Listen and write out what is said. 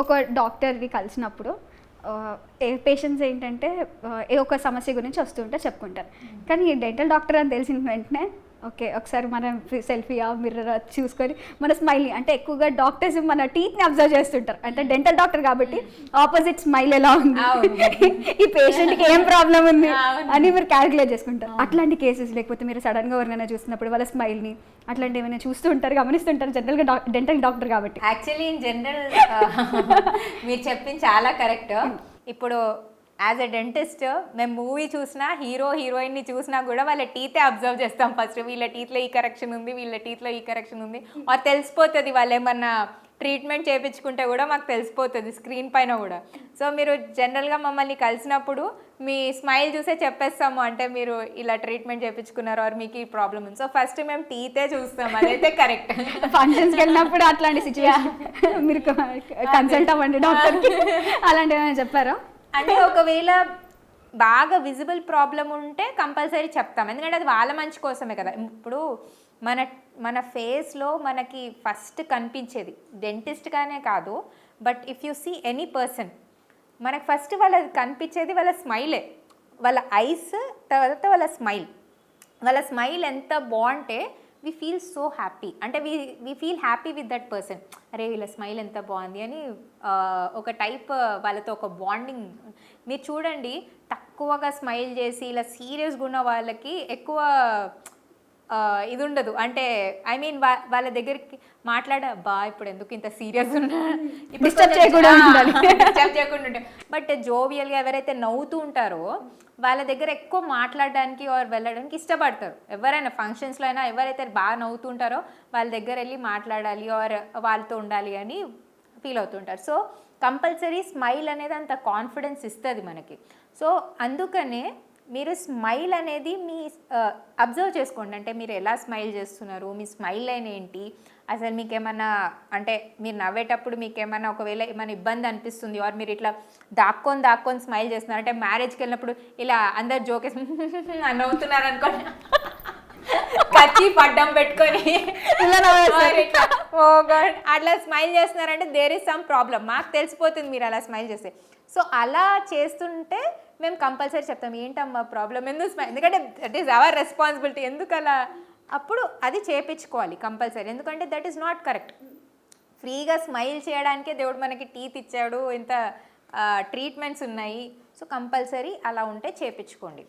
ఒక డాక్టర్ని కలిసినప్పుడు ఏ పేషెంట్స్ ఏంటంటే ఏ ఒక సమస్య గురించి వస్తుంటే చెప్పుకుంటారు. కానీ ఈ డెంటల్ డాక్టర్ అని తెలిసిన వెంటనే ఓకే ఒకసారి మనం సెల్ఫీ మిర్రర్ చూసుకొని మన స్మైల్, అంటే ఎక్కువగా డాక్టర్స్ మన టీత్ని అబ్జర్వ్ చేస్తుంటారు. అంటే డెంటల్ డాక్టర్ కాబట్టి ఆపోజిట్ స్మైల్ ఎలా ఉంది, ఈ పేషెంట్కి ఏం ప్రాబ్లం ఉంది అని మీరు క్యాలిక్యులేట్ చేసుకుంటారు. అట్లాంటి కేసెస్ లేకపోతే మీరు సడన్గా ఎవరినైనా చూసినప్పుడు వాళ్ళ స్మైల్ని అట్లాంటి ఏమైనా చూస్తూ ఉంటారు, గమనిస్తుంటారు జనరల్గా డెంటల్ డాక్టర్ కాబట్టి. యాక్చువల్లీ ఇన్ జనరల్ మీరు చెప్పింది చాలా కరెక్ట్. ఇప్పుడు యాజ్ ఎ డెంటిస్ట్ మేము మూవీ చూసినా హీరో హీరోయిన్ని చూసినా కూడా వాళ్ళ టీతే అబ్జర్వ్ చేస్తాం ఫస్ట్. వీళ్ళ టీత్లో ఈ కరెక్షన్ ఉంది, వీళ్ళ టీత్లో ఈ కరెక్షన్ ఉంది, అది తెలిసిపోతుంది. వాళ్ళు ఏమన్నా ట్రీట్మెంట్ చేయించుకుంటే కూడా మాకు తెలిసిపోతుంది స్క్రీన్ పైన కూడా. సో మీరు జనరల్గా మమ్మల్ని కలిసినప్పుడు మీ స్మైల్ చూసే చెప్పేస్తాము, అంటే మీరు ఇలా ట్రీట్మెంట్ చేయించుకున్నారు ఆర్ మీకు ఈ ప్రాబ్లమ్ ఉంది. సో ఫస్ట్ మేము టీతే చూస్తాం, అదైతే కరెక్ట్. ఫంక్షన్స్కి వెళ్ళినప్పుడు అట్లాంటి సిచ్యువేషన్ మీరు కన్సల్ట్ అవ్వండి డాక్టర్కి, అలాంటివి ఏమైనా చెప్పారా? అంటే ఒకవేళ బాగా విజిబుల్ ప్రాబ్లం ఉంటే కంపల్సరీ చెప్తాం, ఎందుకంటే అది వాళ్ళ మంచి కోసమే కదా. ఇప్పుడు మన ఫేస్లో మనకి ఫస్ట్ కనిపించేది డెంటిస్ట్గానే కాదు, but if you see any person మనకు ఫస్ట్ వాళ్ళది కనిపించేది వాళ్ళ స్మైలే. వాళ్ళ ఐస్ తర్వాత వాళ్ళ స్మైల్ ఎంత బాగుంటే వి ఫీల్ సో హ్యాపీ, అంటే we feel happy with that person. అరే వీళ్ళ స్మైల్ ఎంత బాగుంది అని ఒక టైప్ వాళ్ళతో ఒక బాండింగ్. మీరు చూడండి తక్కువగా స్మైల్ చేసి ఇలా సీరియస్గా ఉన్న వాళ్ళకి ఎక్కువ ఇది ఉండదు, అంటే ఐ మీన్ వాళ్ళ దగ్గరికి బా ఇప్పుడు ఎందుకు ఇంత సీరియస్ ఉన్నా, డిస్టర్బ్ చేయకుండా ఉంటే. బట్ జోవియల్గా ఎవరైతే నవ్వుతూ ఉంటారో వాళ్ళ దగ్గర ఎక్కువ మాట్లాడడానికి ఆర్ వెళ్ళడానికి ఇష్టపడతారు. ఎవరైనా ఫంక్షన్స్లో అయినా ఎవరైతే బాగా నవ్వుతుంటారో వాళ్ళ దగ్గర వెళ్ళి మాట్లాడాలి ఆర్ వాళ్ళతో ఉండాలి అని ఫీల్ అవుతుంటారు. సో కంపల్సరీ స్మైల్ అనేది అంత కాన్ఫిడెన్స్ ఇస్తుంది మనకి. సో అందుకనే మీరు స్మైల్ అనేది మీ అబ్జర్వ్ చేసుకోండి, అంటే మీరు ఎలా స్మైల్ చేస్తున్నారు, మీ స్మైల్ లైన్ ఏంటి, అసలు మీకు ఏమన్నా అంటే మీరు నవ్వేటప్పుడు మీకు ఏమన్నా ఒకవేళ ఏమైనా ఇబ్బంది అనిపిస్తుంది ఆర్ మీరు ఇట్లా దాక్కొని స్మైల్ చేస్తున్నారు, అంటే మ్యారేజ్కి వెళ్ళినప్పుడు ఇలా అందరు జోకేసి అని నవ్వుతున్నారు అనుకోండి, కచ్చి పడ్డం పెట్టుకొని ఓ గాడ్ అట్లా స్మైల్ చేస్తున్నారంటే దేర్ ఈజ్ సమ్ ప్రాబ్లం, మాకు తెలిసిపోతుంది మీరు అలా స్మైల్ చేస్తే. సో అలా చేస్తుంటే మేము కంపల్సరీ చెప్తాం ఏంటమ్మా ప్రాబ్లం, ఎందుకు స్మైల్, ఎందుకంటే దట్ ఈస్ అవర్ రెస్పాన్సిబిలిటీ, ఎందుకు అలా. అప్పుడు అది చేయించుకోవాలి కంపల్సరీ, ఎందుకంటే దట్ ఈస్ నాట్ కరెక్ట్. ఫ్రీగా స్మైల్ చేయడానికే దేవుడు మనకి టీత్ ఇచ్చాడు, ఇంత ట్రీట్మెంట్స్ ఉన్నాయి. సో కంపల్సరీ అలా ఉంటే చేయించుకోండి.